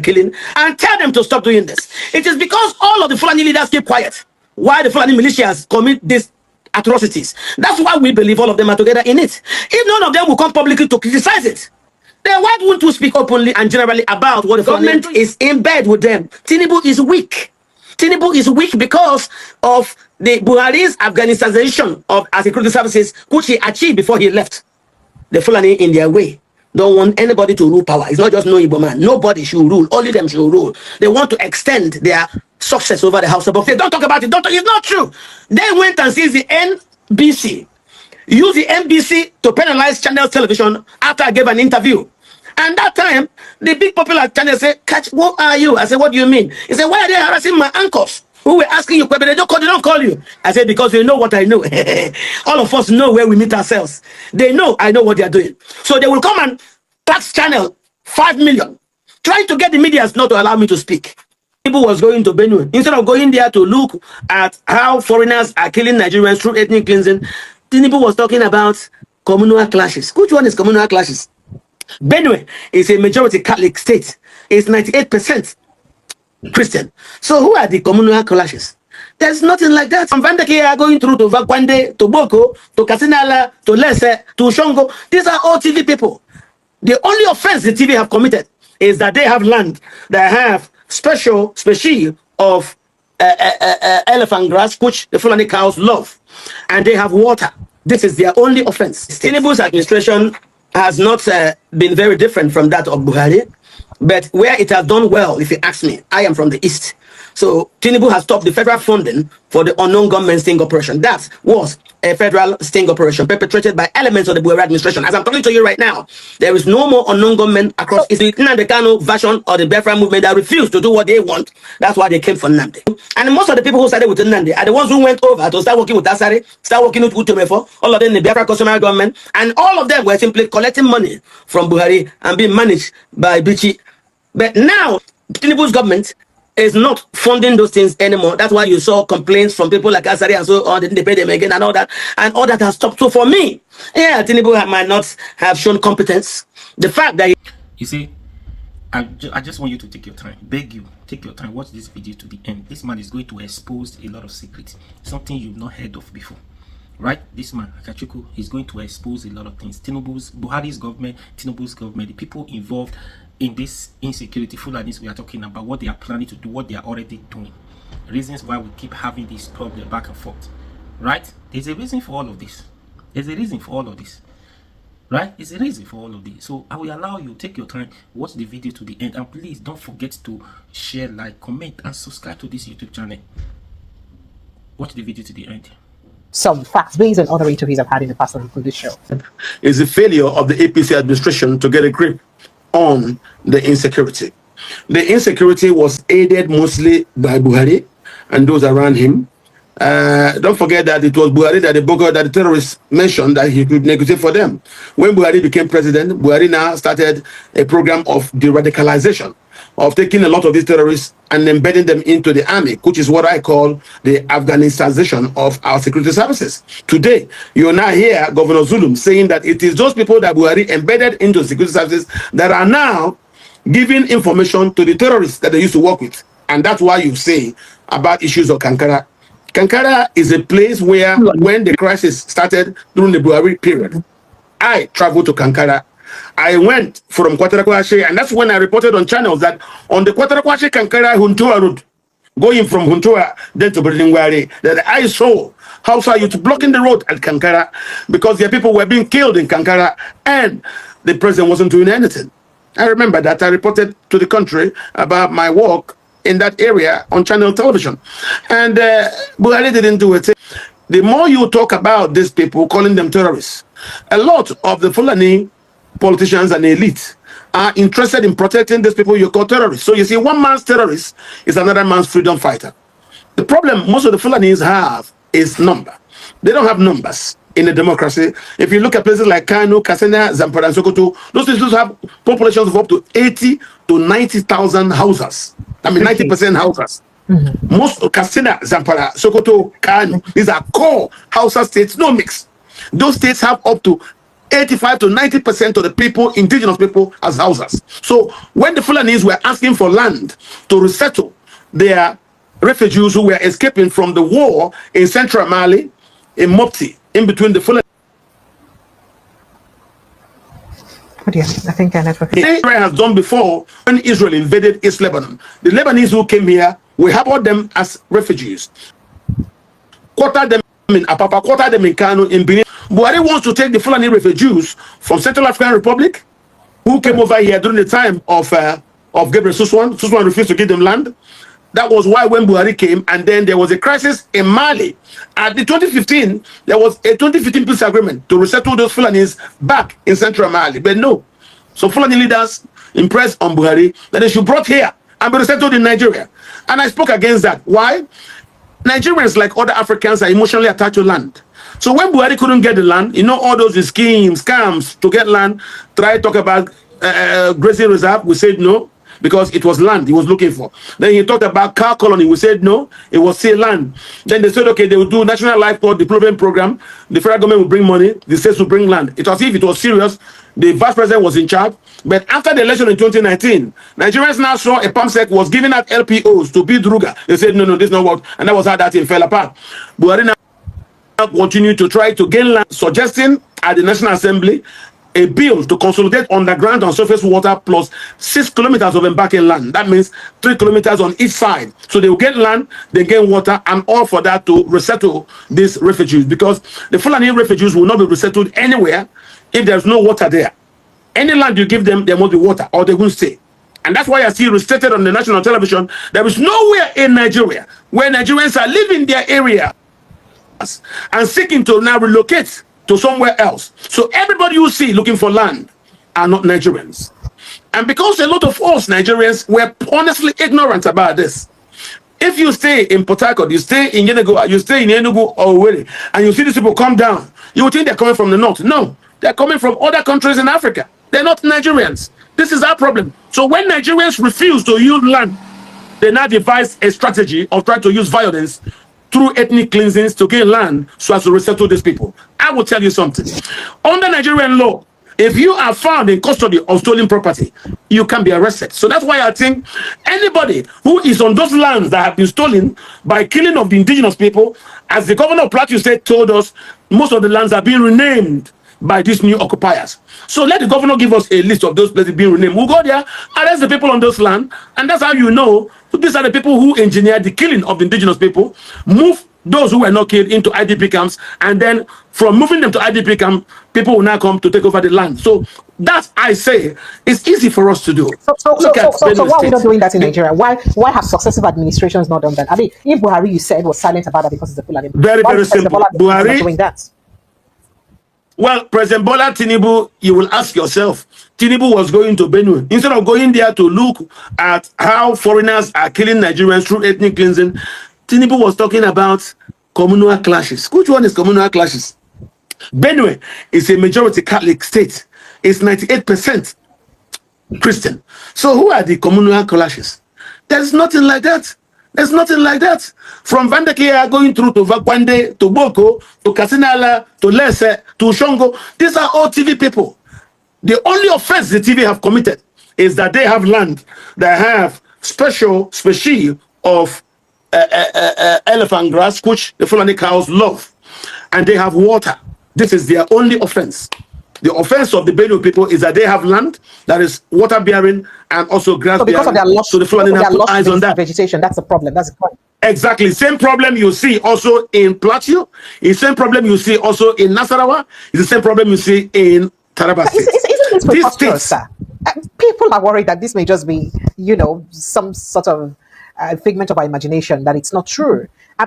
killing and tell them to stop doing this. It is because all of the Fulani leaders keep quiet why the Fulani militias commit these atrocities. That's why we believe all of them are together in it. If none of them will come publicly to criticize it, then why won't you speak openly and generally about what the government is in bed with them? Tinubu is weak. Tinubu is weak because of the Buhari's Afghanization of our security services, which he achieved before he left. The Fulani in their way don't want anybody to rule power. It's not just no Igbo man. Nobody should rule. Only them should rule. They want to extend their success over the House of They don't talk about it. It's not true. They went and seized the NBC. Use the NBC to penalize Channel Television after I gave an interview. And that time, the big popular channel said, "Catch, what are you?" I said, "What do you mean?" He said, "Why are they harassing my uncles who were asking you, but they don't call you?" I said, "Because they know what I know." All of us know where we meet ourselves. They know I know what they are doing. So they will come and tax channel 5 million, trying to get the media not to allow me to speak. People was going to Benue. Instead of going there to look at how foreigners are killing Nigerians through ethnic cleansing, Tinubu was talking about communal clashes. Which one is communal clashes? Benue is a majority Catholic state. It's 98% Christian. So who are the communal clashes? There's nothing like that. From Vandeke are going through to Vakwande, to Boko, to Kasinala, to Lese, to Shongo. These are all TV people. The only offense the TV have committed is that they have land that have special species of elephant grass, which the Fulani cows love, and they have water. This is their only offense. Tinubu's administration has not been very different from that of Buhari, but where it has done well, if you ask me, I am from the East. So Tinubu has stopped the federal funding for the unknown government sting operation. That was a federal sting operation perpetrated by elements of the Buhari administration. As I'm talking to you right now, there is no more unknown government across. It's the Nnamdi Kanu version of the Biafra movement that refused to do what they want. That's why they came for Nnamdi. And most of the people who started with Nnamdi are the ones who went over to start working with Asari, start working with Utomefo, all of them in the Biafra customary government, and all of them were simply collecting money from Buhari and being managed by Bichi. But now, Tinubu's government is not funding those things anymore. That's why you saw complaints from people like Asari and so on, didn't they pay them again and all that has stopped. So for me, yeah, Tinubu might not have shown competence. The fact that you see, I just want you to take your time, beg you, take your time, watch this video to the end. This man is going to expose a lot of secrets, something you've not heard of before, right? This man, Atiku, is going to expose a lot of things. Buhari's government, Tinubu's government, the people involved in this insecurity, Fulanis we are talking about, what they are planning to do, what they are already doing, reasons why we keep having this problem back and forth, right? There's a reason for all of this. There's a reason for all of this, right? There's a reason for all of this. So I will allow you, take your time, watch the video to the end, and please don't forget to share, like, comment, and subscribe to this YouTube channel. Watch the video to the end. Some facts based on other interviews I've had in the past on this show. It's the failure of the APC administration to get a grip on the insecurity. The insecurity was aided mostly by Buhari and those around him. Don't forget that it was Buhari that the terrorists mentioned that he could negotiate for them. When Buhari became president, Buhari now started a program of de-radicalization, of taking a lot of these terrorists and embedding them into the army, which is what I call the Afghanization of our security services. Today, you now hear Governor Zulum saying that it is those people that Buhari embedded into security services that are now giving information to the terrorists that they used to work with. And that's why you say about issues of Kankara. Kankara is a place where, when the crisis started during the Buhari period, I traveled to Kankara. I went from Kwatarakwashe, and that's when I reported on channels that on the Kwatarakwashe Kankara Huntua road, going from Huntua then to Berdingwari, that I saw Hausa youth blocking the road at Kankara because their people were being killed in Kankara and the president wasn't doing anything. I remember that I reported to the country about my work in that area on channel television, and Buhari didn't do it. The more you talk about these people, calling them terrorists, a lot of the Fulani politicians and elite are interested in protecting these people you call terrorists. So you see, one man's terrorist is another man's freedom fighter. The problem most of the Fulanis have is number. They don't have numbers in a democracy. If you look at places like Kano, Katsina, Zamfara, and Sokoto, those places have populations of up to 80 to 90,000 houses. I mean, 90% houses. Most of Katsina, Zamfara, Sokoto, Kano, these are core Hausa states, no mix. Those states have up to 85 to 90% of the people, indigenous people, as houses. So when the Fulanis were asking for land to resettle their refugees who were escaping from the war in central Mali, in Mopti, in between the Fulani. Oh dear, I think I network. Israel has done before when Israel invaded East Lebanon. The Lebanese who came here, we harbored them as refugees. Quartered them in Apapa, quartered them in Kano, in Benin. Buhari wants to take the Fulani refugees from Central African Republic, who came over here during the time of Gabriel Suswan. Suswan refused to give them land. That was why when Buhari came, and then there was a crisis in Mali. At the 2015, there was a 2015 peace agreement to resettle those Fulanis back in central Mali. But no. So Fulani leaders impressed on Buhari that they should be brought here and be resettled in Nigeria. And I spoke against that. Why? Nigerians, like other Africans, are emotionally attached to land. So when Buhari couldn't get the land, you know, all those schemes, scams to get land, try to talk about grazing reserve, we said no, because it was land he was looking for. Then he talked about cow colony, we said no, it was still land. Then they said, okay, they will do National Livestock Development Program, the federal government will bring money, the states will bring land. It was as if it was serious, the vice president was in charge. But after the election in 2019, Nigerians now saw a PAMSEC was giving out LPOs to build Ruga. They said, no, this is not what, and that was how that thing fell apart. Buhari now continued to try to gain land, suggesting at the National Assembly a bill to consolidate underground and surface water plus 6 kilometers of embarking land. That means 3 kilometers on each side. So they will get land, they gain water, and all for that to resettle these refugees, because the Fulani refugees will not be resettled anywhere if there's no water there. Any land you give them, there must be water, or they will stay. And that's why I see restated on the national television, there is nowhere in Nigeria where Nigerians are leaving their area and seeking to now relocate to somewhere else. So everybody you see looking for land are not Nigerians. And because a lot of us Nigerians were honestly ignorant about this. If you stay in Port Harcourt, you stay in Yenagoa, you stay in Enugu or Owerri, and you see these people come down, you would think they're coming from the north. No, they're coming from other countries in Africa. They're not Nigerians. This is our problem. So when Nigerians refuse to use land, they now devise a strategy of trying to use violence through ethnic cleansings to gain land so as to resettle these people. I will tell you something. Under Nigerian law, if you are found in custody of stolen property, you can be arrested. So that's why I think anybody who is on those lands that have been stolen by killing of the indigenous people, as the governor of Plateau State told us, most of the lands are being renamed by these new occupiers. So let the governor give us a list of those places being renamed. We'll go there, arrest the people on those land, and that's how you know these are the people who engineered the killing of the indigenous people, move those who were not killed into IDP camps, and then from moving them to IDP camp, people will now come to take over the land. So that, I say, is easy for us to do. So why are we not doing that in Nigeria? Why have successive administrations not done that? I mean, if Buhari, you said, was silent about that because it's a Fulani. Very simple. Buhari doing that. Well, President Bola Tinubu, you will ask yourself, Tinubu was going to Benue. Instead of going there to look at how foreigners are killing Nigerians through ethnic cleansing, Tinubu was talking about communal clashes. Which one is communal clashes? Benue is a majority Catholic state. It's 98% Christian. So who are the communal clashes? There's nothing like that. There's nothing like that. From Vandakia going through to Vakwande, to Boko, to Kasinala, to Lese, to Shongo. These are all TV people. The only offense the TV have committed is that they have land that have special species of elephant grass, which the Fulani cows love. And they have water. This is their only offense. The offense of the Benue people is that they have land that is water bearing and also grass bearing. So because of their loss, so the Fulani have put eyes on that. Vegetation, that's the problem. That's the point. Exactly. Same problem you see also in Plateau. It's the same problem you see also in Nasarawa. It's the same problem you see in Taraba State. Isn't this preposterous, sir? People are worried that this may just be, some sort of figment of our imagination, that it's not true.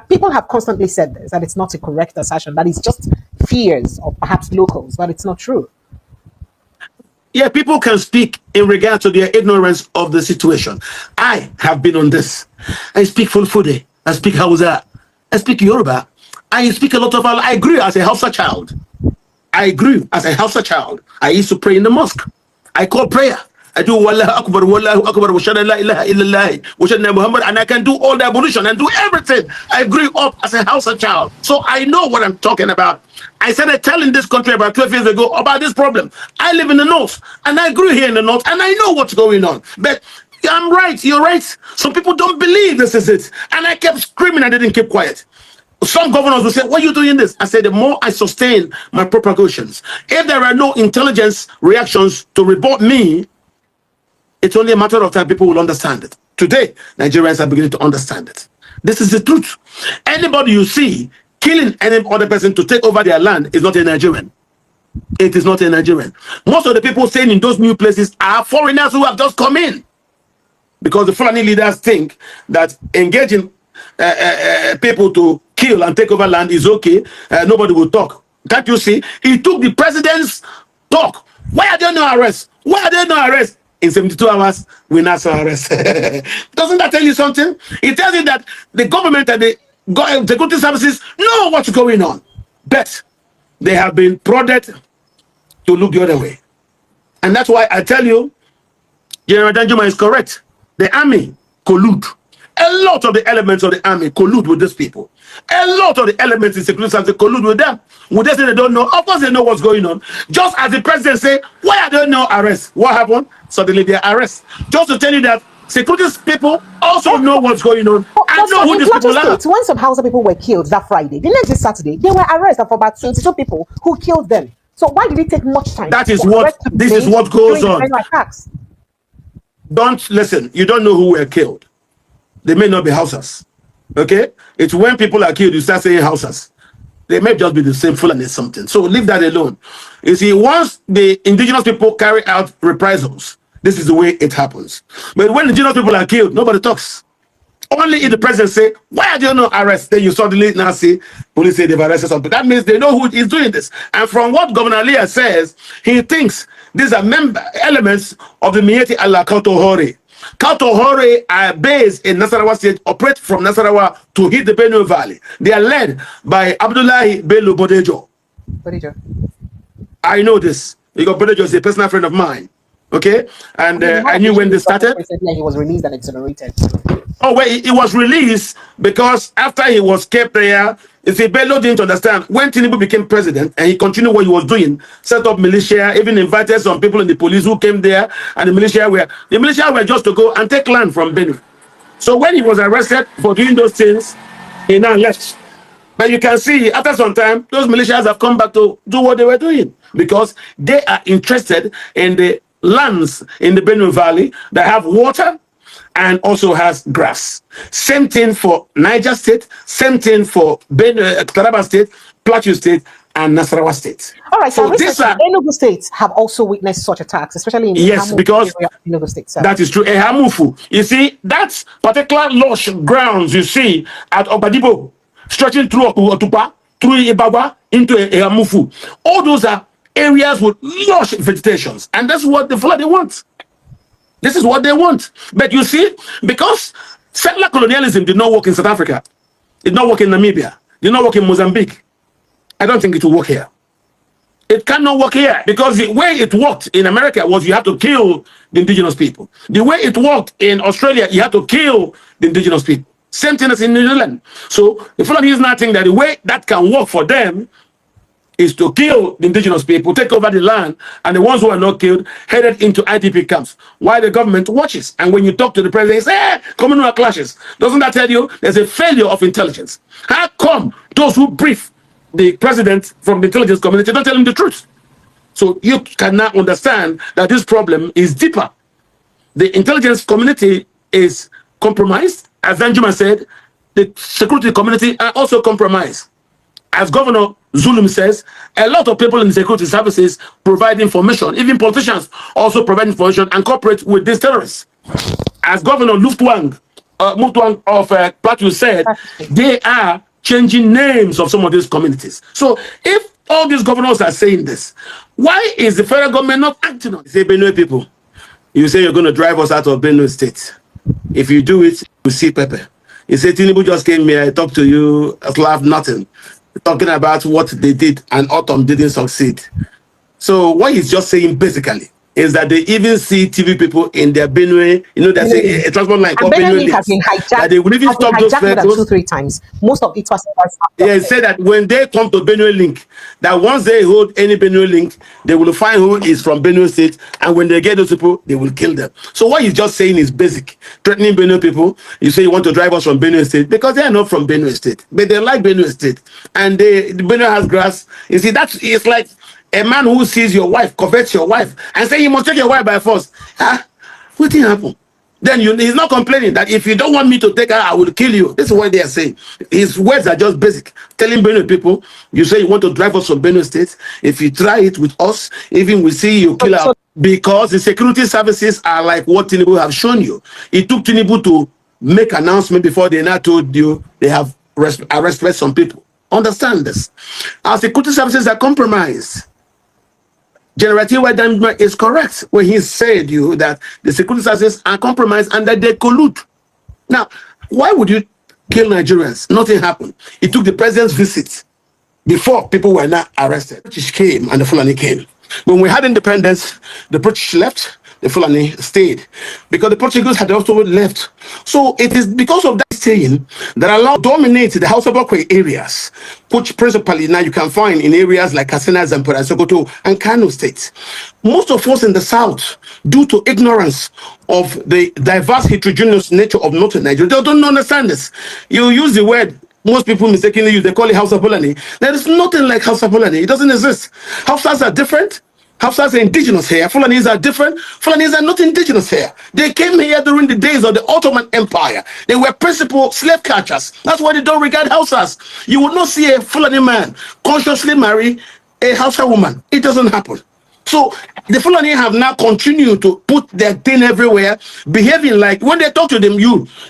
People have constantly said this, that it's not a correct assertion, that it's just fears of perhaps locals, but it's not true. Yeah, people can speak in regard to their ignorance of the situation. I have been on this. I speak Fulfulde. I speak Hausa. I speak Yoruba. I speak a lot of... I grew as a Hausa child. I grew as a Hausa child. I used to pray in the mosque. I call prayer. I do Wallahu Akbar, wa shada la ilaha illallah, wa shada Muhammad, and I can do all the ablution and do everything. I grew up as a Hausa child, so I know what I'm talking about. I started telling this country about 12 years ago about this problem. I live in the north, and I grew here in the north, and I know what's going on. But I'm right, you're right. Some people don't believe this is it. And I kept screaming, I didn't keep quiet. Some governors will say, why are you doing this? I said, the more I sustain my propagations, if there are no intelligence reactions to report me, it's only a matter of time people will understand it. Today, Nigerians are beginning to understand it. This is the truth. Anybody you see killing any other person to take over their land is not a Nigerian. It is not a Nigerian. Most of the people staying in those new places are foreigners who have just come in. Because the Fulani leaders think that engaging people to kill and take over land is okay. Nobody will talk. Can't you see? He took the president's talk. Why are there no arrests? Why are there no arrests? In 72 hours, we now saw arrest. Doesn't that tell you something? It tells you that the government and the security services know what's going on. But they have been prodded to look the other way. And that's why I tell you, General Danjuma is correct. The army collude. A lot of the elements of the army collude with these people. A lot of the elements in security services collude with them. Would they say they don't know? Of course they know what's going on. Just as the president say, why are there no arrests? What happened? Suddenly they are arrested. Just to tell you that security people also know what's going on. I know who these people are. When some Hausa people were killed that Friday, the next Saturday, they were arrested for about 22 people who killed them. So why did it take much time? That is what, this is what goes on. Don't listen. You don't know who were killed. They may not be Hausas. Okay? It's when people are killed, you start saying Hausas. They may just be the same Fulani something. So leave that alone. You see, once the indigenous people carry out reprisals, this is the way it happens. But when indigenous people are killed, nobody talks. Only if the president say, why are there no arrests? Then you suddenly now see police say they've arrested something. That means they know who is doing this. And from what Governor Leah says, he thinks these are elements of the Miyetti Allah Kautohore. Kautohore are based in Nasarawa State, operate from Nasarawa to hit the Benue Valley. They are led by Abdullahi Bello Bodejo. I know this because Bodejo is a personal friend of mine. Okay? And I knew when they started. He was released and exonerated. Oh, well, he was released because after he was kept there, you see, Bello didn't understand. When Tinubu became president and he continued what he was doing, set up militia, even invited some people in the police who came there, and the militia were just to go and take land from Benue. So when he was arrested for doing those things, he now left. But you can see, after some time, those militias have come back to do what they were doing because they are interested in the lands in the Benue Valley that have water and also has grass. Same thing for Niger State, same thing for Taraba State, Plateau State, and Nasarawa State. All right, so these Enugu states have also witnessed such attacks, especially in the because area of Enugu State. That is true. Ehamufu. You see, that particular lush grounds you see at Obadibo, stretching through Otupa, through Ibawa, into Ehamufu. All those are areas with lush vegetations, and that's what the Fulani want. This is what they want. But you see, because settler colonialism did not work in South Africa, did not work in Namibia, did not work in Mozambique, I don't think it will work here. It cannot work here because the way it worked in America was you have to kill the indigenous people. The way it worked in Australia, you have to kill the indigenous people. Same thing as in New Zealand. So the Fulani is not thinking that the way that can work for them is to kill the indigenous people, take over the land, and the ones who are not killed headed into IDP camps while the government watches. And when you talk to the president, he says, communal clashes. Doesn't that tell you there's a failure of intelligence? How come those who brief the president from the intelligence community don't tell him the truth? So you cannot understand that this problem is deeper. The intelligence community is compromised. As Danjuma said, the security community are also compromised. As Governor Zulum says, a lot of people in the security services provide information. Even politicians also provide information and cooperate with these terrorists. As Governor Muftwang of Plateau said, they are changing names of some of these communities. So if all these governors are saying this, why is the federal government not acting on it? Say, Benue people, you say you're going to drive us out of Benue State. If you do it, you see Pepe. You say, Tinubu just came here, I talked to you, I laughed nothing. Talking about what they did and Autumn didn't succeed. So what he's just saying basically is that they even see TV people in their Benue, there's a transport line And called Benue Benue Link has Links, been hijacked. that they will even stop those More than vehicles. 2-3 times. Most of its passengers. Yeah, it said that when they come to Benue Link, that once they hold any Benue Link, they will find who is from Benue State, and when they get those people, they will kill them. So what he's just saying is basic. Threatening Benue people, you say you want to drive us from Benue State, because they are not from Benue State, but they like Benue State, and Benue has grass. You see, it's like a man who sees your wife, covets your wife, and say you must take your wife by force. What did happen? Then he's not complaining that if you don't want me to take her, I will kill you. This is what they are saying. His words are just basic. Telling Benue people, you say you want to drive us from Benue State. If you try it with us, even we see you kill her. Because the security services are like what Tinubu have shown you. It took Tinubu to make announcement before they now told you they have arrested some people. Understand this. Our security services are compromised. General T.Y. Danjuma is correct when he said that the security services are compromised and that they collude. Now, why would you kill Nigerians? Nothing happened. It took the president's visit before people were not arrested. The British came and the Fulani came. When we had independence, the British left, the Fulani stayed, because the Portuguese had also left. So it is because of that staying that allowed dominate the House of Okwe areas, which principally now you can find in areas like Katsina, Zamfara, Sokoto, and Kano states. Most of us in the south, due to ignorance of the diverse heterogeneous nature of northern Nigeria, they don't understand this. You use the word, most people mistakenly use, they call it House of Fulani. There is nothing like House of Fulani. It doesn't exist. Hausas are different. Hausas are indigenous here. Fulanis are different. Fulanis are not indigenous here. They came here during the days of the Ottoman Empire. They were principal slave catchers. That's why they don't regard Hausas. You will not see a Fulani man consciously marry a Hausa woman. It doesn't happen. So the Fulani have now continued to put their thing everywhere, behaving like when they talk to them,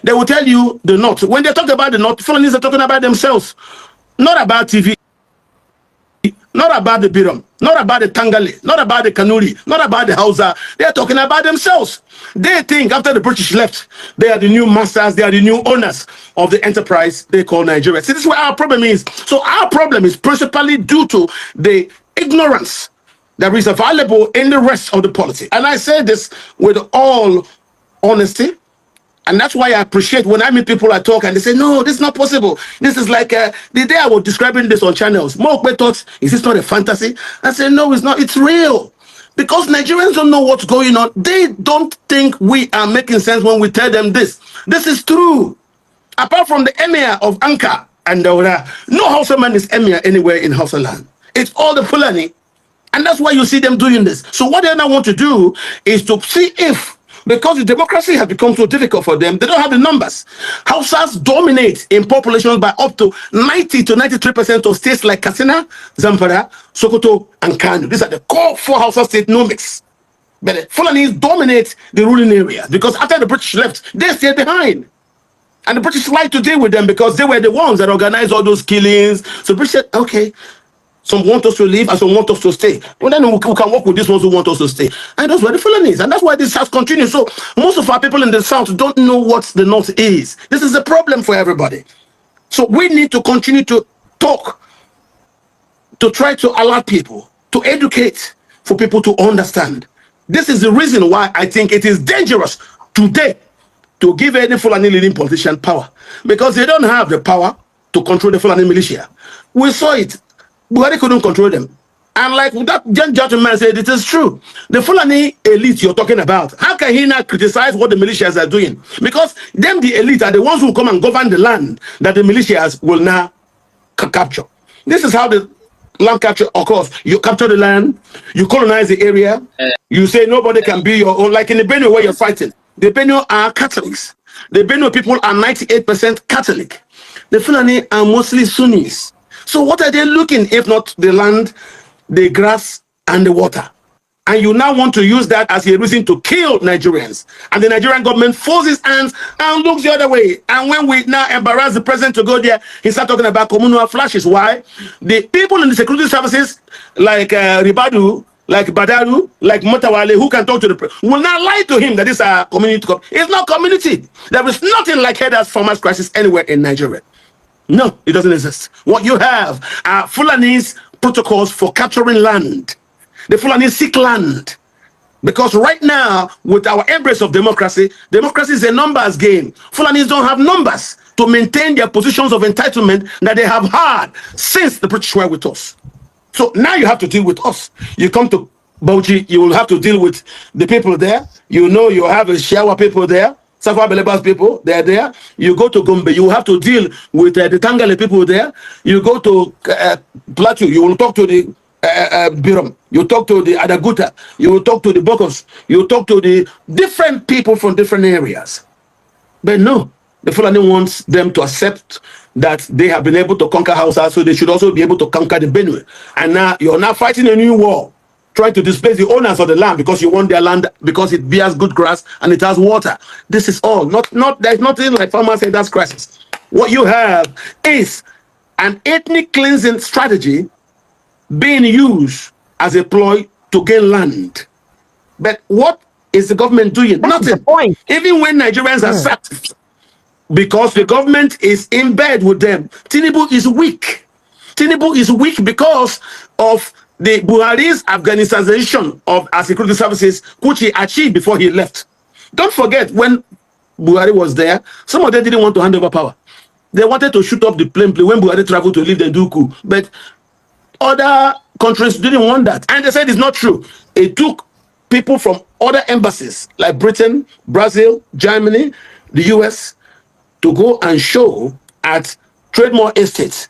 they will tell you the North. When they talk about the North, Fulanis are talking about themselves, not about TV. Not about the Biram, not about the Tangale, not about the Kanuri, not about the Hausa. They are talking about themselves. They think after the British left, they are the new masters, they are the new owners of the enterprise they call Nigeria. See, this is what our problem is. So our problem is principally due to the ignorance that is available in the rest of the polity. And I say this with all honesty. And that's why I appreciate when I meet people, I talk and they say, no, this is not possible. This is like the day I was describing this on channels. Mokbe thought, is this not a fantasy? I said, no, it's not. It's real. Because Nigerians don't know what's going on. They don't think we are making sense when we tell them this. This is true. Apart from the emir of Anka and Daura, no Hausa man is emir anywhere in Hausa land. It's all the Fulani. And that's why you see them doing this. So what they now want to do is to see if, because the democracy has become so difficult for them, they don't have the numbers. Hausas dominate in population by up to 90 to 93% of states like Katsina, Zamfara, Sokoto, and Kano. These are the core 4 Hausa state nomics. But the Fulanis dominate the ruling areas because after the British left, they stayed behind. And the British like to deal with them because they were the ones that organized all those killings. So the British said, okay, some want us to leave and some want us to stay. Well, then we can work with these ones who want us to stay. And those were the Fulanis. And that's why this has continued. So most of our people in the South don't know what the North is. This is a problem for everybody. So we need to continue to talk, to try to allow people, to educate, for people to understand. This is the reason why I think it is dangerous today to give any Fulani leading politician power. Because they don't have the power to control the Fulani militia. We saw it. Buhari couldn't control them. And like that gentleman said, it is true. The Fulani elite you're talking about, how can he not criticize what the militias are doing? Because them, the elite, are the ones who come and govern the land that the militias will now capture. This is how the land capture occurs. You capture the land, you colonize the area, you say nobody can be your own. Like in the Benue where you're fighting, the Benue are Catholics. The Benue people are 98% Catholic. The Fulani are mostly Sunnis. So what are they looking if not the land, the grass, and the water? And you now want to use that as a reason to kill Nigerians. And the Nigerian government folds its hands and looks the other way. And when we now embarrass the president to go there, he starts talking about communal flashes. Why? The people in the security services, like Ribadu, like Badaru, like Motawale, who can talk to the president, will not lie to him that this is a community. It's not community. There is nothing like Heda's farmers crisis anywhere in Nigeria. No, it doesn't exist. What you have are Fulani's protocols for capturing land. The Fulani seek land. Because right now, with our embrace of democracy, democracy is a numbers game. Fulanis don't have numbers to maintain their positions of entitlement that they have had since the British were with us. So now you have to deal with us. You come to Bauchi, you will have to deal with the people there. You know you have a Shawa people there, Safa Belebas people, they're there. You go to Gombe, you have to deal with the Tangale people there. You go to Plateau, you will talk to the Birom, you talk to the Adaguta, you will talk to the Bokos, you talk to the different people from different areas. But no, the Fulani wants them to accept that they have been able to conquer Hausa, so they should also be able to conquer the Benue. And now you're now fighting a new war, trying to displace the owners of the land because you want their land because it bears good grass and it has water. This is all. There's nothing like farmers say that's crisis. What you have is an ethnic cleansing strategy being used as a ploy to gain land. But what is the government doing? That's Nothing. the point. Even when Nigerians are sacked, because the government is in bed with them, Tinubu is weak. Tinubu is weak because of the Buhari's Afghanization of our security services, which he achieved before he left. Don't forget, when Buhari was there, some of them didn't want to hand over power. They wanted to shoot up the plane when Buhari traveled to leave the Duku. But other countries didn't want that. And they said it's not true. It took people from other embassies like Britain, Brazil, Germany, the US to go and show at Trademore Estate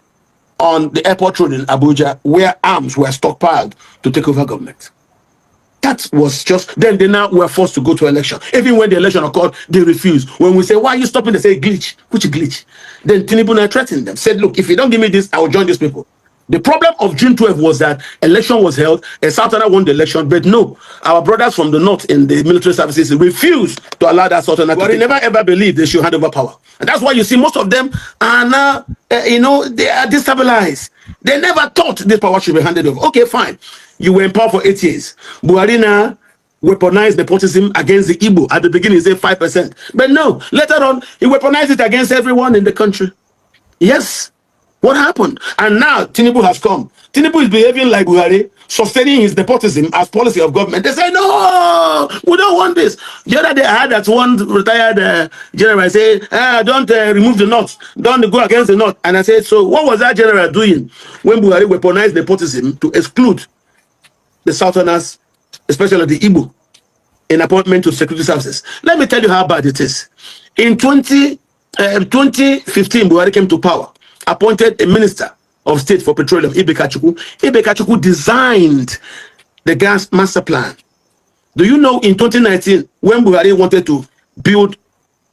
on the airport road in Abuja, where arms were stockpiled to take over government. That was just, then they now were forced to go to election. Even when the election occurred, they refused. When we say, why are you stopping? They say, glitch. Which glitch? Then Tinubu now threatened them, said, look, if you don't give me this, I will join these people. The problem of June 12 was that election was held, a Southerner won the election, but no, our brothers from the north in the military services refused to allow that Southerner. But they never ever believed they should hand over power. And that's why you see most of them are now, they are destabilized. They never thought this power should be handed over. Okay, fine. You were in power for 8 years. Buhari now weaponized nepotism against the Igbo. At the beginning, he said 5%. But no, later on, he weaponized it against everyone in the country. Yes. What happened? And now Tinubu has come. Tinubu is behaving like Buhari, sustaining his nepotism as policy of government. They say, no, we don't want this. The other day I had that one retired general say, don't remove the North. Don't go against the North. And I said, so what was that general doing when Buhari weaponized nepotism to exclude the Southerners, especially the Igbo, in appointment to security services? Let me tell you how bad it is. In 2015, Buhari came to power, appointed a minister of state for petroleum, Ibe Kachuku. Ibe Kachuku designed the gas master plan. Do you know in 2019, when Buhari wanted to build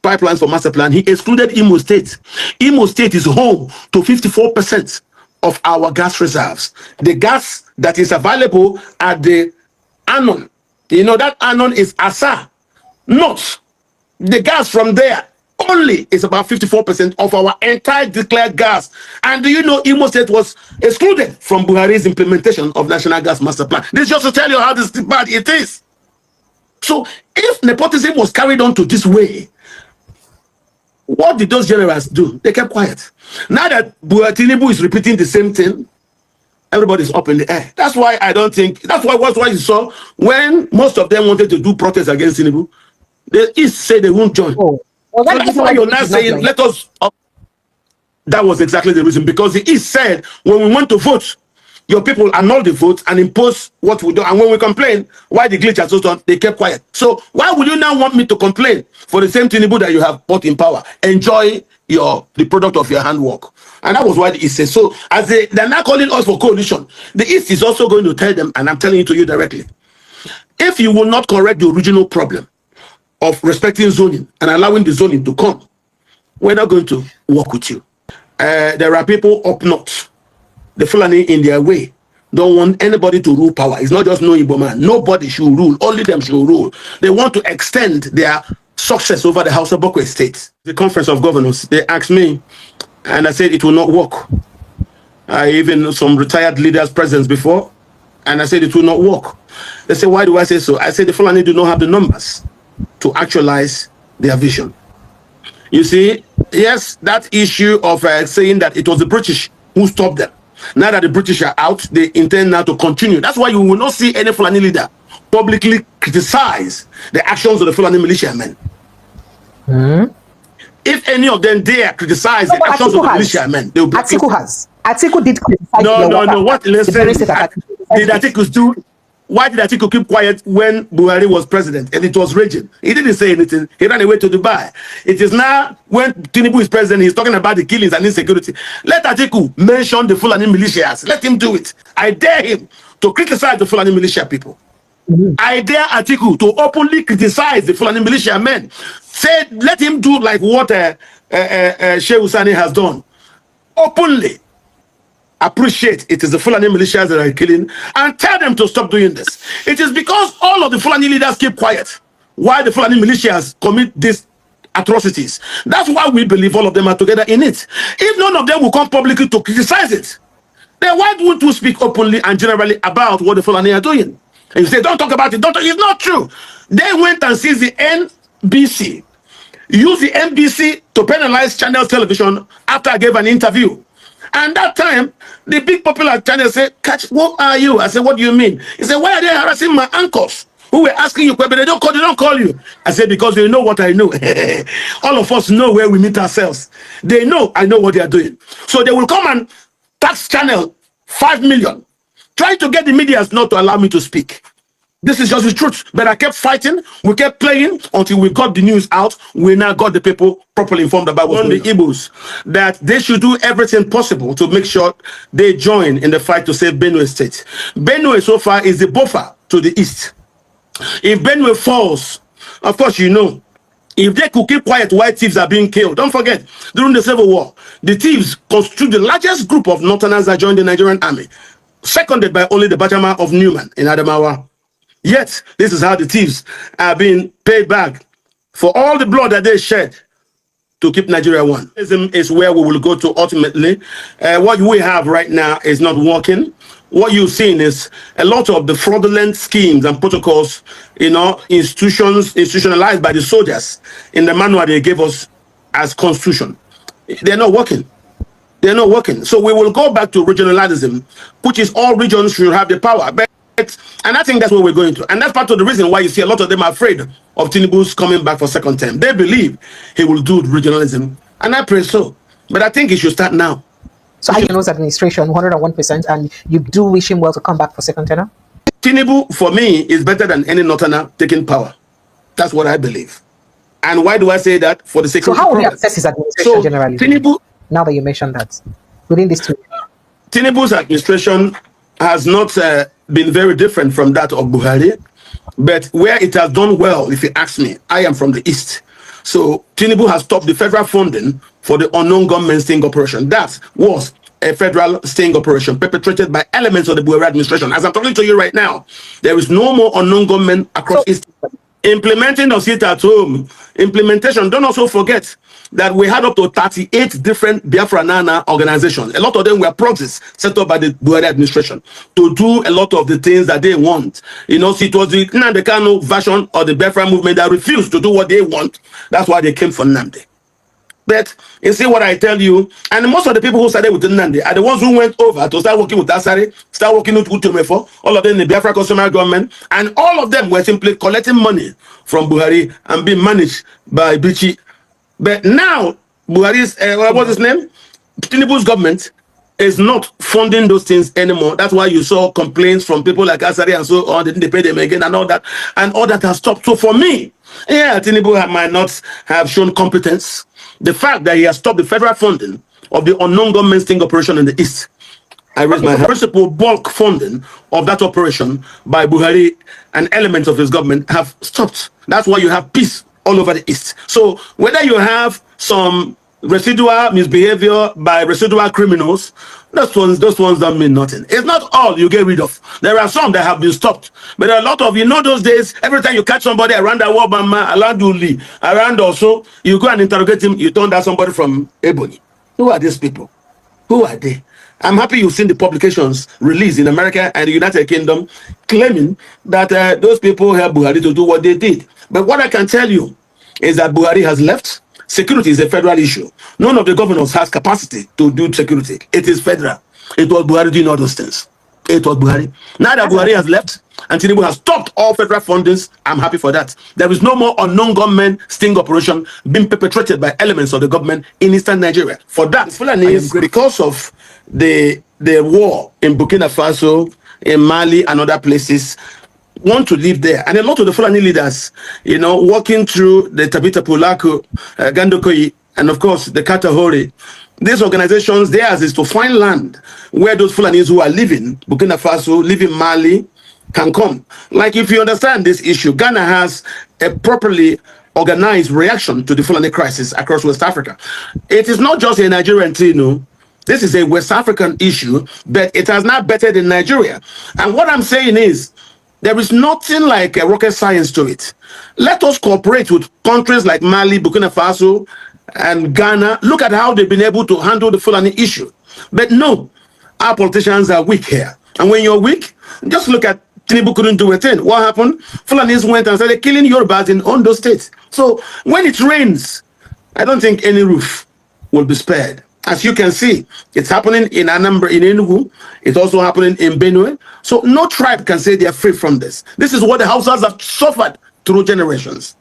pipelines for master plan, he excluded Imo State. Imo State is home to 54% of our gas reserves. The gas that is available at the Anon, that Anon is Asa, not the gas from there. Only is about 54% of our entire declared gas. And do you know Imo State was excluded from Buhari's implementation of National Gas Master Plan? This just to tell you how bad it is. So if nepotism was carried on to this way, what did those generals do? They kept quiet. Now that Tinubu is repeating the same thing, everybody's up in the air. That's why I don't think, that's why you saw when most of them wanted to do protests against Tinubu, the East said they won't join. Well, so that's why you're not saying, let us. That was exactly the reason, because the East said, when we want to vote, your people annul the vote and impose what we do. And when we complain, why the glitch has so done, they kept quiet. So why would you now want me to complain for the same Tinubu that you have put in power? Enjoy the product of your handwork. And that was why the East said. So as they're now calling us for coalition, the East is also going to tell them, and I'm telling it to you directly, if you will not correct the original problem of respecting zoning and allowing the zoning to come, we're not going to work with you. There are people up north, the Fulani in their way, don't want anybody to rule power. It's not just no Igbo man. Nobody should rule. Only them should rule. They want to extend their success over the House of Bokwe State. The Conference of Governors, they asked me, and I said it will not work. Even some retired leaders, presidents before, and I said it will not work. They said, why do I say so? I said the Fulani do not have the numbers to actualize their vision. You see, yes, that issue of saying that it was the British who stopped them. Now that the British are out, they intend now to continue. That's why you will not see any Fulani leader publicly criticize the actions of the Fulani militiamen. If any of them dare criticize the actions of the militiamen, they will block Atiku has. Atiku did criticize No. What? Listen. Did Atiku Atiku do? Why did Atiku keep quiet when Buhari was president and it was raging? He didn't say anything. He ran away to Dubai. It is now when Tinubu is president, he's talking about the killings and insecurity. Let Atiku mention the Fulani militias. Let him do it. I dare him to criticize the Fulani militia people. I dare Atiku to openly criticize the Fulani militia men. Say, let him do like what Sheikh Usani has done. Openly appreciate it is the Fulani militias that are killing and tell them to stop doing this. It is because all of the Fulani leaders keep quiet why the Fulani militias commit these atrocities. That's why we believe all of them are together in it. If none of them will come publicly to criticize it, then why don't you speak openly and generally about what the Fulani are doing? And you say, don't talk about it. Don't talk. It's not true. They went and seized the NBC, used the NBC to penalize Channel Television after I gave an interview. And that time, the big popular channel said, "Catch, who are you?" I said, "What do you mean?" He said, "Why are they harassing my uncles who were asking you, but they don't call you?" I said, "Because they know what I know." All of us know where we meet ourselves. They know I know what they are doing. So they will come and tax channel 5 million, trying to get the media not to allow me to speak. This is just the truth. But I kept fighting. We kept playing until we got the news out. We now got the people properly informed about what's going on. The Igbos, that they should do everything possible to make sure they join in the fight to save Benue State. Benue so far is the buffer to the east. If Benue falls, of course, you know, if they could keep quiet while thieves are being killed, don't forget, during the Civil War, the thieves constitute the largest group of Northerners that joined the Nigerian army, seconded by only the Bajama of Newman in Adamawa. Yet, this is how the thieves are being paid back for all the blood that they shed to keep Nigeria one. This is where we will go to ultimately. What we have right now is not working. What you've seen is a lot of the fraudulent schemes and protocols, you know, institutionalized by the soldiers in the manual they gave us as constitution. They're not working. They're not working. So we will go back to regionalism, which is all regions should have the power. And I think that's what we're going to. And that's part of the reason why you see a lot of them are afraid of Tinubu's coming back for second term. They believe he will do regionalism. And I pray so. But I think he should start now. So Tinubu's administration, 101%, and you do wish him well to come back for second term? Tinubu, for me, is better than any Northerner taking power. That's what I believe. And why do I say that? For the sake of... So how will you assess his administration generally? Tinubu, now that you mentioned that, within these 2 years. Tinubu's administration has not been very different from that of Buhari, but where it has done well, if you ask me, I am from the East. So Tinubu has stopped the federal funding for the unknown gunmen sting operation. That was a federal sting operation perpetrated by elements of the Buhari administration. As I'm talking to you right now, there is no more unknown gunmen across East. Implementing the sit at home, implementation, don't also forget that we had up to 38 different Biafra Nana organizations. A lot of them were proxies set up by the Buhari administration to do a lot of the things that they want. You know, so it was the Nnamdi Kanu version of the Biafra movement that refused to do what they want. That's why they came for Nnamdi. But you see what I tell you, and most of the people who started with Nnamdi are the ones who went over to start working with Asari, start working with Utumefo, all of them in the Biafra consumer government, and all of them were simply collecting money from Buhari and being managed by Bichi. But now, Buhari's, what's his name? Tinubu's government is not funding those things anymore. That's why you saw complaints from people like Asari and so on, didn't they pay them again and all that has stopped. So for me, yeah, Tinubu might not have shown competence. The fact that he has stopped the federal funding of the unknown government sting operation in the East, I raise my hand. Principal bulk funding of that operation by Buhari and elements of his government have stopped. That's why you have peace all over the East. So whether you have some residual misbehavior by residual criminals, those ones don't mean nothing. It's not all you get rid of. There are some that have been stopped. But there are a lot of, you know, those days, every time you catch somebody around the Wabama, around Uli, around also, you go and interrogate him, you turn down somebody from Ebony. Who are these people? Who are they? I'm happy you've seen the publications released in America and the United Kingdom claiming that those people helped Buhari to do what they did. But what I can tell you is that Buhari has left. Security is a federal issue. None of the governors has capacity to do security. It is federal. It was Buhari doing all those things. It was Buhari. Now that Buhari has left, and Tinubu has stopped all federal fundings. I'm happy for that. There is no more unknown government sting operation being perpetrated by elements of the government in eastern Nigeria. For that, Fulanese, because of the war in Burkina Faso, in Mali, and other places, want to live there. And a lot of the Fulani leaders, you know, walking through the Tabita Pulaku, Gandokoyi, and of course the Katahori, these organizations, theirs is to find land where those Fulanis who are living, Burkina Faso, live in Mali, can come. Like, if you understand this issue, Ghana has a properly organized reaction to the Fulani crisis across West Africa. It is not just a Nigerian thing, no. This is a West African issue, but it has not bettered in Nigeria. And what I'm saying is, there is nothing like a rocket science to it. Let us cooperate with countries like Mali, Burkina Faso, and Ghana. Look at how they've been able to handle the Fulani issue. But no, our politicians are weak here. And when you're weak, just look at Tinubu couldn't do a thing. What happened? Fulanis went and started killing Yorubas in Ondo State. So when it rains, I don't think any roof will be spared. As you can see, it's happening in Anambra, in Enugu. It's also happening in Benue. So no tribe can say they are free from this. This is what the Hausas have suffered through generations.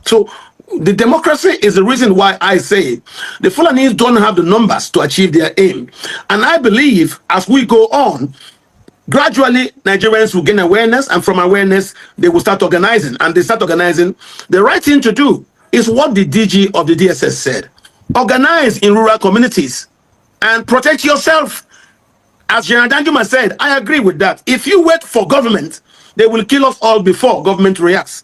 So the democracy is the reason why I say the Fulanis don't have the numbers to achieve their aim. And I believe as we go on, gradually Nigerians will gain awareness, and from awareness, they will start organizing. And they start organizing. The right thing to do is what the DG of the DSS said. Organize in rural communities and protect yourself. As General Danjuma said, I agree with that. If you wait for government, they will kill us all before government reacts.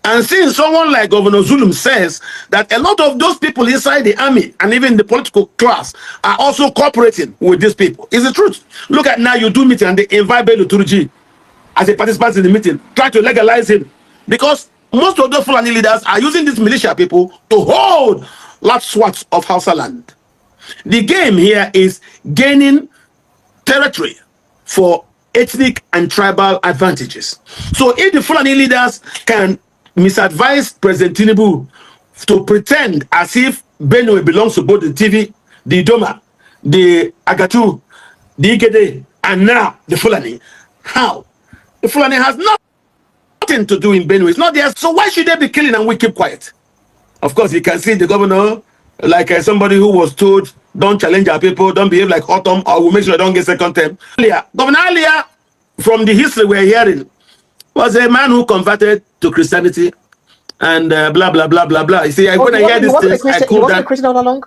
And since someone like Governor Zulum says that a lot of those people inside the army and even the political class are also cooperating with these people, it's the truth. Look at now, you do meeting and they invite Bello Turji as a participant in the meeting, try to legalize him. Because most of the Fulani leaders are using these militia people to hold large swaths of Hausa land. The game here is gaining territory for ethnic and tribal advantages. So if the Fulani leaders can misadvise President Tinubu to pretend as if Benue belongs to both the TV, the Idoma, the Agatu, the Igede, and now the Fulani, how? The Fulani has nothing to do in Benue. It's not there. So why should they be killing and we keep quiet? Of course, you can see the governor like somebody who was told, don't challenge our people, don't behave like Autumn, or we'll make sure I don't get second term. Governor Alia, from the history we're hearing, was a man who converted to Christianity and blah, blah, blah, blah, blah. You see, when I hear this thing, I call that... Christian all along?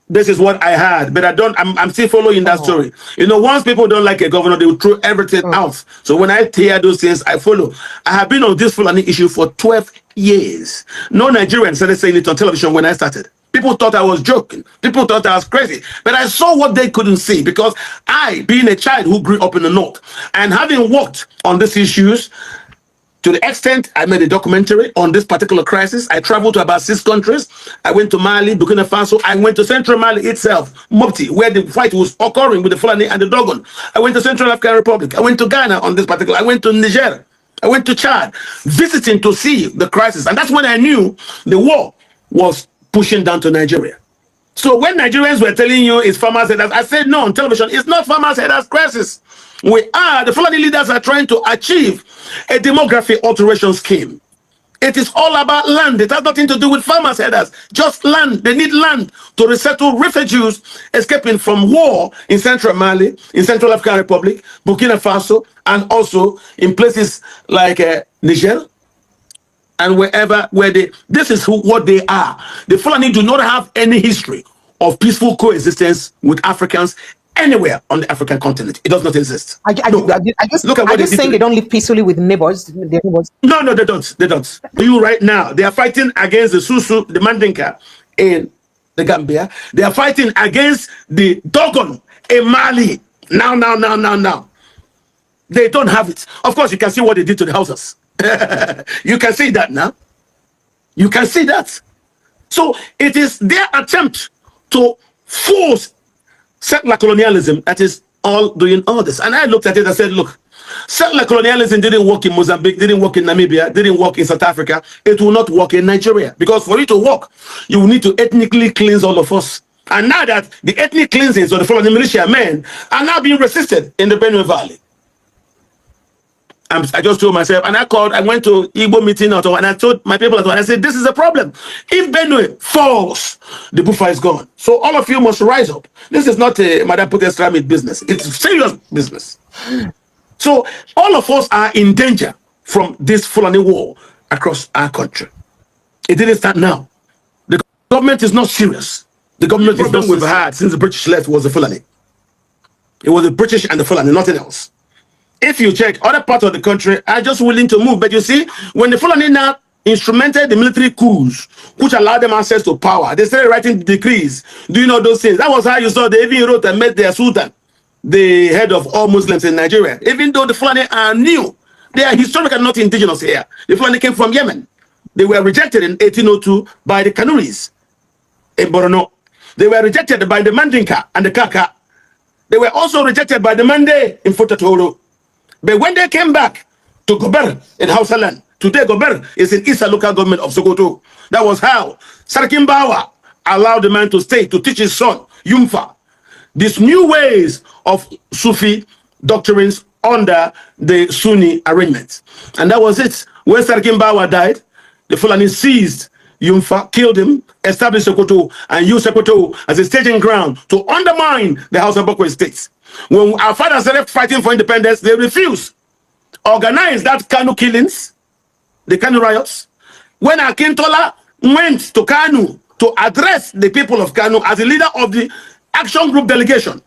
This is what I had, but I'm still following that story. You know, once people don't like a governor, they will throw everything out. So when I hear those things, I follow. I have been on this Fulani issue for 12 years. No Nigerian started saying it on television when I started. People thought I was joking. People thought I was crazy. But I saw what they couldn't see, because I, being a child who grew up in the North, and having worked on these issues, to the extent I made a documentary on this particular crisis. I traveled to about 6 countries. I went to Mali, Burkina Faso. I went to Central Mali itself, Mopti, where the fight was occurring with the Fulani and the Dogon. I went to Central African Republic. I went to Ghana on this particular. I went to Niger. I went to Chad, visiting to see the crisis. And that's when I knew the war was pushing down to Nigeria. So when Nigerians were telling you it's farmers' headers, I said no on television. It's not farmers' headers crisis. The Fulani leaders are trying to achieve a demography alteration scheme. It is all about land. It has nothing to do with farmers' headers. Just land. They need land to resettle refugees escaping from war in Central Mali, in Central African Republic, Burkina Faso, and also in places like Niger, and wherever this is what they are. The Fulani do not have any history of peaceful coexistence with Africans anywhere on the African continent. It does not exist. I just look at what they're saying. They don't live peacefully with neighbors. Their neighbors. No, they don't. They don't. You right now, they are fighting against the Susu, the Mandinka in the Gambia. They are fighting against the Dogon in Mali. Now. They don't have it. Of course, you can see what they did to the houses. You can see that now. You can see that. So it is their attempt to force settler colonialism that is all doing all this. And I looked at it and said, look, settler colonialism didn't work in Mozambique, didn't work in Namibia, didn't work in South Africa. It will not work in Nigeria. Because for it to work, you will need to ethnically cleanse all of us. And now that the ethnic cleansings of the Fulani Militia men are now being resisted in the Benue Valley. I just told myself, and I went to Igbo meeting, and I told my people, and I said, this is a problem. If Benue falls, the buffer is gone. So all of you must rise up. This is not a Madam Putesramid business. It's serious business. So all of us are in danger from this Fulani war across our country. It didn't start now. The government is not serious. The government is not we've had since the British left was the Fulani. It was the British and the Fulani, nothing else. If you check, other parts of the country are just willing to move. But you see, when the Fulani now instrumented the military coups, which allowed them access to power, they started writing decrees. Do you know those things? That was how you saw they even wrote and made their Sultan the head of all Muslims in Nigeria. Even though the Fulani are new, they are historically not indigenous here. The Fulani came from Yemen. They were rejected in 1802 by the Kanuris in Borno. They were rejected by the Mandinka and the Kaka. They were also rejected by the Mande in Futatoro. But when they came back to Gober in Hausa land, today Gober is in Isa local government of Sokoto. That was how Sarkin Bawa allowed the man to stay to teach his son, Yumfa, these new ways of Sufi doctrines under the Sunni arrangement. And that was it. When Sarkin Bawa died, the Fulani seized Yumfa, killed him, established Sokoto, and used Sokoto as a staging ground to undermine the House of Bokwe states. When our fathers started fighting for independence, they refused. Organized that Kanu killings, the Kanu riots. When Akintola went to Kanu to address the people of Kanu as the leader of the action group delegation,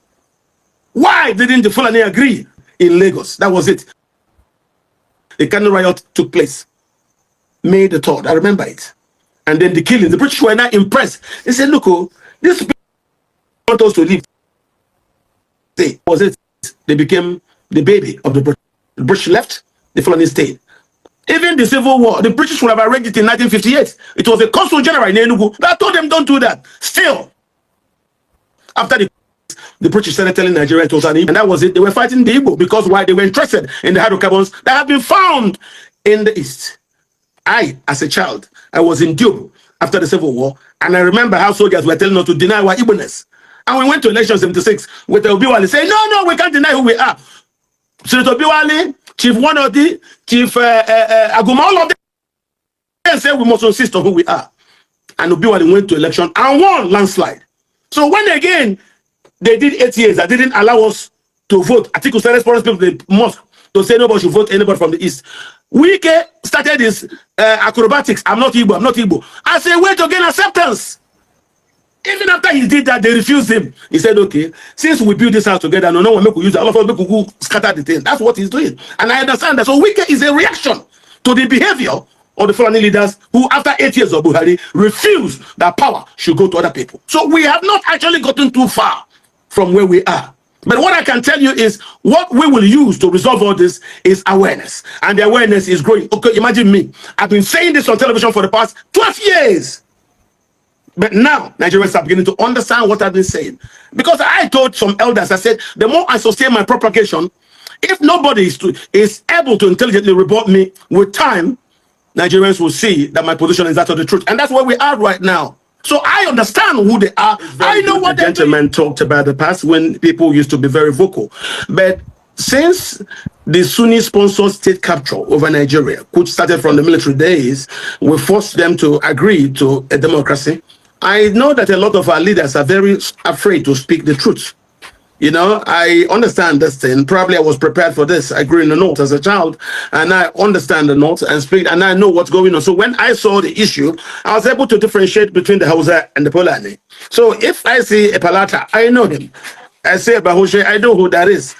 why didn't the Fulani agree in Lagos? That was it. The Kanu riot took place May the 3rd. I remember it. And then the killing. The British were not impressed. They said, look, these people want us to leave. They was it. They became the baby of the British. The British left, the Fulani stayed. Even the Civil War, the British would have arranged it in 1958. It was the Consul General in Enugu that told them, don't do that. Still, after the British started telling Nigeria it was an Igbo, and that was it. They were fighting the Igbo because why? They were interested in the hydrocarbons that have been found in the East. I, as a child, I was in Diobu after the Civil War, and I remember how soldiers were telling us to deny our Igbo-ness. And we went to election 76 with the Obiwali saying, no, we can't deny who we are. Senator Obiwali, Chief Wanodi, Chief Aguma, all of them said we must insist on who we are. And Obiwali went to election and won landslide. So when again, they did 8 years that didn't allow us to vote. Atiku started sponsoring people to the mosque to say nobody should vote anybody from the East. Wike started his acrobatics. I'm not Igbo. As a way to gain acceptance. Even after he did that, they refused him. He said, okay, since we build this house together, no one make we use it. All of us make we go scatter the thing. That's what he's doing. And I understand that. So Wike is a reaction to the behavior of the Fulani leaders who, after 8 years of Buhari, refused that power should go to other people. So we have not actually gotten too far from where we are. But what I can tell you is what we will use to resolve all this is awareness. And the awareness is growing. Okay, imagine me. I've been saying this on television for the past 12 years. But now, Nigerians are beginning to understand what I've been saying. Because I told some elders, I said, the more I sustain my propagation, if nobody is able to intelligently rebut me with time, Nigerians will see that my position is that of the truth. And that's where we are right now. So I understand who they are. I know what the gentleman talked about the past when people used to be very vocal. But since the Sunni-sponsored state capture over Nigeria, which started from the military days, we forced them to agree to a democracy. I know that a lot of our leaders are very afraid to speak the truth. You know, I understand this thing. Probably I was prepared for this. I grew in the North as a child, and I understand the North and speak, and I know what's going on. So when I saw the issue, I was able to differentiate between the Hausa and the Fulani. So if I see a Palata, I know him. I say a Bahoshe, I know who that is.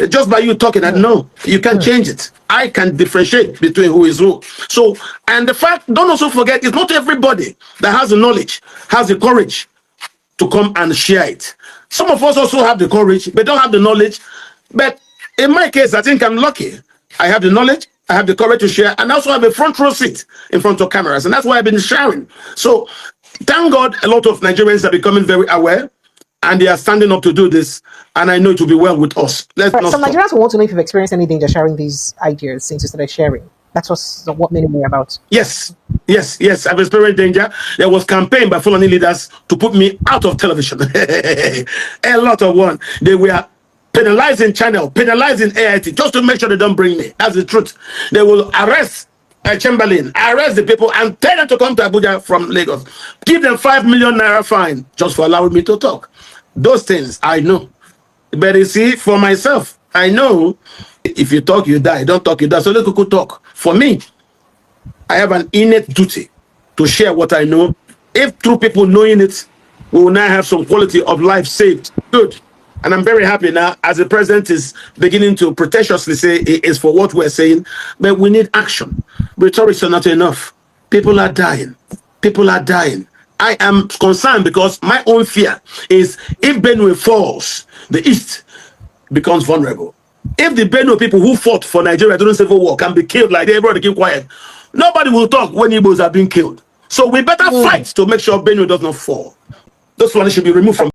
Just by you talking, I know you can change it. I can differentiate between who is who. So, and the fact, don't also forget, it's not everybody that has the knowledge, has the courage to come and share it. Some of us also have the courage, but don't have the knowledge. But in my case, I think I'm lucky. I have the knowledge, I have the courage to share, and I also have a front row seat in front of cameras, and that's why I've been sharing. So, thank God, a lot of Nigerians are becoming very aware, and they are standing up to do this, and I know it will be well with us. Let's not some Nigerians want to know if you've experienced any danger sharing these ideas since you started sharing. That's what many know about. Yes. I've experienced danger. There was campaign by Fulani leaders to put me out of television. A lot of one. They were penalizing channel, penalizing AIT, just to make sure they don't bring me. That's the truth. They will arrest Chamberlain, arrest the people and tell them to come to Abuja from Lagos. Give them 5 million naira fine just for allowing me to talk. Those things I know. But you see, for myself, I know if you talk, you die. Don't talk, you die. So let Kuku talk. For me, I have an innate duty to share what I know. If true people knowing it, we will now have some quality of life saved. Good. And I'm very happy now, as the president is beginning to pretentiously say it is for what we're saying, but we need action. Rhetorics are not enough. People are dying. People are dying. I am concerned because my own fear is if Benue falls, the East becomes vulnerable. If the Benue people who fought for Nigeria during civil war can be killed like everybody keep quiet, nobody will talk when Igbos are being killed. So we better fight to make sure Benue does not fall. This one should be removed from